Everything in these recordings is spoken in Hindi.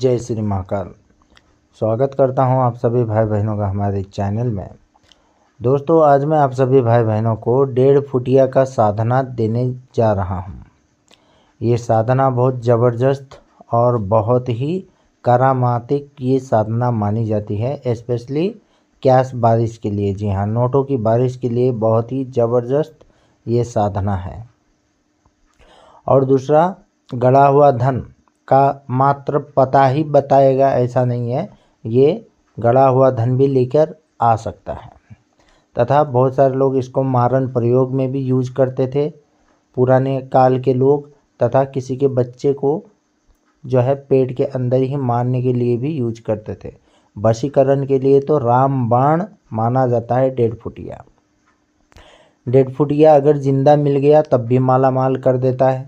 जय श्री महाकाल। स्वागत करता हूं आप सभी भाई बहनों का हमारे चैनल में। दोस्तों, आज मैं आप सभी भाई बहनों को 1.5 फुटिया का साधना देने जा रहा हूं। ये साधना बहुत ज़बरदस्त और बहुत ही करामातिक ये साधना मानी जाती है, स्पेशली कैश बारिश के लिए। जी हाँ, नोटों की बारिश के लिए बहुत ही ज़बरदस्त ये साधना है। और दूसरा, गड़ा हुआ धन का मात्र पता ही बताएगा ऐसा नहीं है, ये गड़ा हुआ धन भी लेकर आ सकता है। तथा बहुत सारे लोग इसको मारन प्रयोग में भी यूज करते थे, पुराने काल के लोग। तथा किसी के बच्चे को जो है पेट के अंदर ही मारने के लिए भी यूज करते थे। वशीकरण के लिए तो रामबाण माना जाता है 1.5 फुटिया। 1.5 फुटिया अगर जिंदा मिल गया तब भी माला माल कर देता है।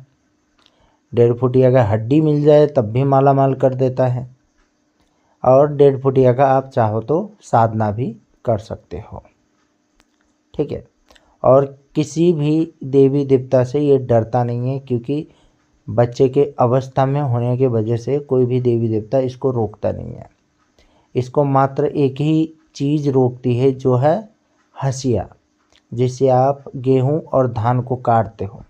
1.5 फुटिया का हड्डी मिल जाए तब भी माला माल कर देता है। और 1.5 फुटिया का आप चाहो तो साधना भी कर सकते हो, ठीक है। और किसी भी देवी देवता से ये डरता नहीं है, क्योंकि बच्चे के अवस्था में होने के वजह से कोई भी देवी देवता इसको रोकता नहीं है। इसको मात्र एक ही चीज़ रोकती है, जो है हंसिया, जिससे आप गेहूं और धान को काटते हो,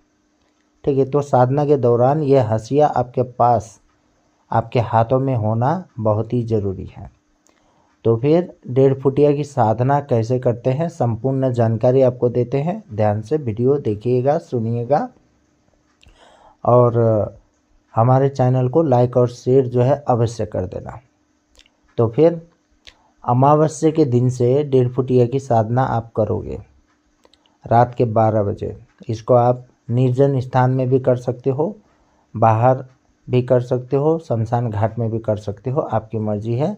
ठीक है। तो साधना के दौरान ये हंसिया आपके पास, आपके हाथों में होना बहुत ही ज़रूरी है। तो फिर 1.5 फुटिया की साधना कैसे करते हैं, संपूर्ण जानकारी आपको देते हैं। ध्यान से वीडियो देखिएगा, सुनिएगा और हमारे चैनल को लाइक और शेयर जो है अवश्य कर देना। तो फिर अमावस्या के दिन से 1.5 फुटिया की साधना आप करोगे रात के 12 बजे। इसको आप निर्जन स्थान में भी कर सकते हो, बाहर भी कर सकते हो, शमशान घाट में भी कर सकते हो, आपकी मर्जी है।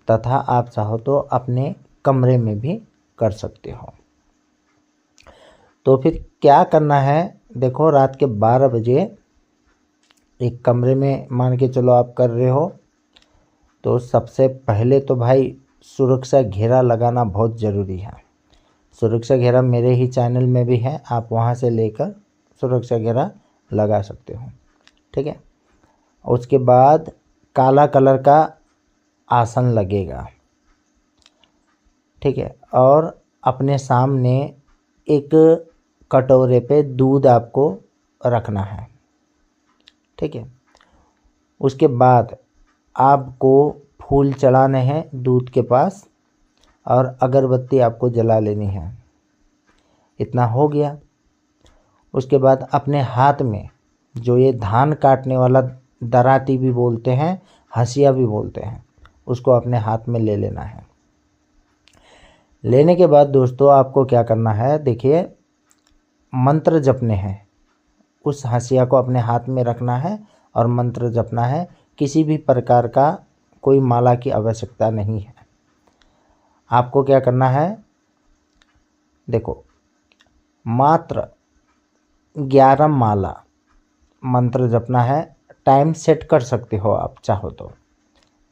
तथा आप चाहो तो अपने कमरे में भी कर सकते हो। तो फिर क्या करना है, देखो, रात के 12 बजे एक कमरे में मान के चलो आप कर रहे हो, तो सबसे पहले तो भाई सुरक्षा घेरा लगाना बहुत ज़रूरी है। सुरक्षा घेरा मेरे ही चैनल में भी है, आप वहां से लेकर सुरक्षा घेरा लगा सकते हो, ठीक है। उसके बाद काला कलर का आसन लगेगा, ठीक है। और अपने सामने एक कटोरे पे दूध आपको रखना है, ठीक है। उसके बाद आपको फूल चढ़ाने हैं दूध के पास, और अगरबत्ती आपको जला लेनी है। इतना हो गया। उसके बाद अपने हाथ में जो ये धान काटने वाला दराती भी बोलते हैं, हंसिया भी बोलते हैं, उसको अपने हाथ में ले लेना है। लेने के बाद दोस्तों आपको क्या करना है, देखिए, मंत्र जपने हैं। उस हंसिया को अपने हाथ में रखना है और मंत्र जपना है। किसी भी प्रकार का कोई माला की आवश्यकता नहीं है। आपको क्या करना है, देखो, मात्र 11 माला मंत्र जपना है। टाइम सेट कर सकते हो आप चाहो तो,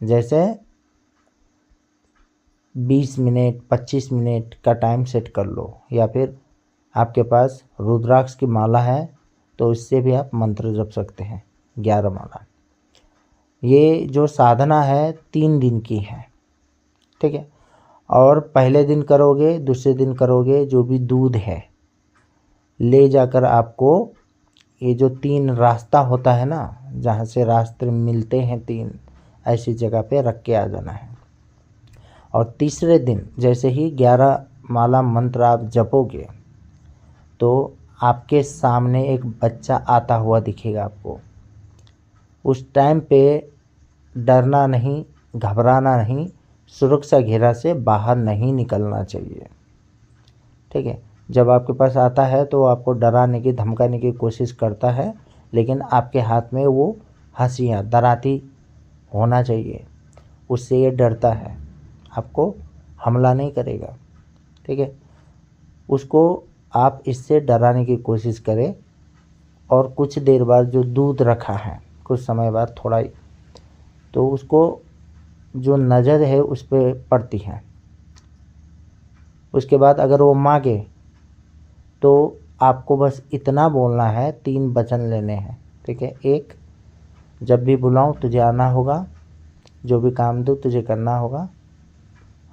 जैसे 20 मिनट 25 मिनट का टाइम सेट कर लो, या फिर आपके पास रुद्राक्ष की माला है तो इससे भी आप मंत्र जप सकते हैं 11 माला। ये जो साधना है 3 दिन की है, ठीक है। और पहले दिन करोगे, दूसरे दिन करोगे, जो भी दूध है ले जाकर आपको ये जो 3 रास्ता होता है ना, जहाँ से रास्ते मिलते हैं 3, ऐसी जगह पे रख के आ जाना है। और तीसरे दिन जैसे ही 11 माला मंत्र आप जपोगे, तो आपके सामने एक बच्चा आता हुआ दिखेगा आपको। उस टाइम पे डरना नहीं, घबराना नहीं, सुरक्षा घेरा से बाहर नहीं निकलना चाहिए, ठीक है। जब आपके पास आता है तो आपको डराने की, धमकाने की कोशिश करता है, लेकिन आपके हाथ में वो हंसिया दराती होना चाहिए। उससे ये डरता है, आपको हमला नहीं करेगा, ठीक है। उसको आप इससे डराने की कोशिश करें। और कुछ देर बाद जो दूध रखा है, कुछ समय बाद थोड़ा ही, तो उसको जो नज़र है उस पर पड़ती है। उसके बाद अगर वो मांगे तो आपको बस इतना बोलना है, 3 वचन लेने हैं, ठीक है। एक, जब भी बुलाऊं तुझे आना होगा। जो भी काम दूँ तुझे करना होगा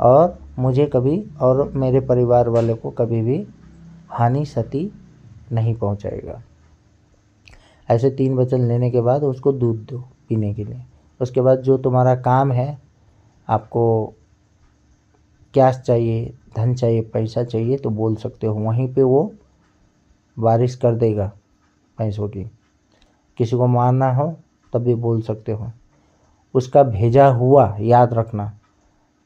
और मुझे कभी और मेरे परिवार वाले को कभी भी हानि क्षति नहीं पहुंचाएगा। ऐसे 3 वचन लेने के बाद उसको दूध दो पीने के लिए। उसके बाद जो तुम्हारा काम है, आपको कैश चाहिए, धन चाहिए, पैसा चाहिए तो बोल सकते हो, वहीं पे वो बारिश कर देगा पैसों की। किसी को मारना हो तब भी बोल सकते हो। उसका भेजा हुआ याद रखना,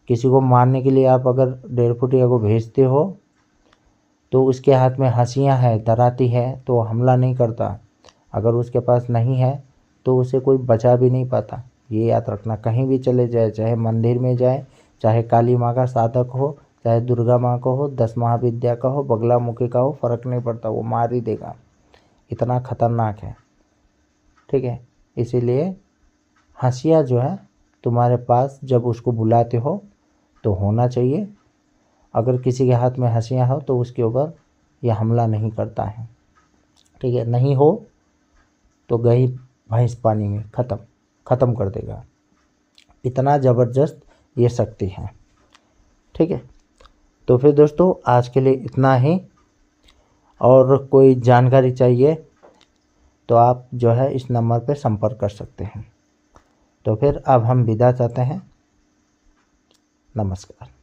किसी को मारने के लिए आप अगर 1.5 फुटिया को भेजते हो तो उसके हाथ में हंसियाँ है, दराती है तो वो हमला नहीं करता। अगर उसके पास नहीं है तो उसे कोई बचा भी नहीं पाता। ये याद रखना, कहीं भी चले जाए, चाहे मंदिर में जाए, चाहे काली माँ का साधक हो, चाहे दुर्गा माँ का हो, 10 महाविद्या का हो, बगला मुखी का हो, फ़र्क नहीं पड़ता, वो मार ही देगा। इतना खतरनाक है, ठीक है। इसीलिए हंसिया जो है तुम्हारे पास जब उसको बुलाते हो तो होना चाहिए। अगर किसी के हाथ में हंसिया हो तो उसके ऊपर यह हमला नहीं करता है, ठीक है। नहीं हो तो गई भैंस पानी में, ख़त्म कर देगा। इतना ज़बरदस्त ये शक्ति है, ठीक है। तो फिर दोस्तों आज के लिए इतना ही, और कोई जानकारी चाहिए तो आप जो है इस नंबर पर संपर्क कर सकते हैं। तो फिर अब हम विदा चाहते हैं। नमस्कार।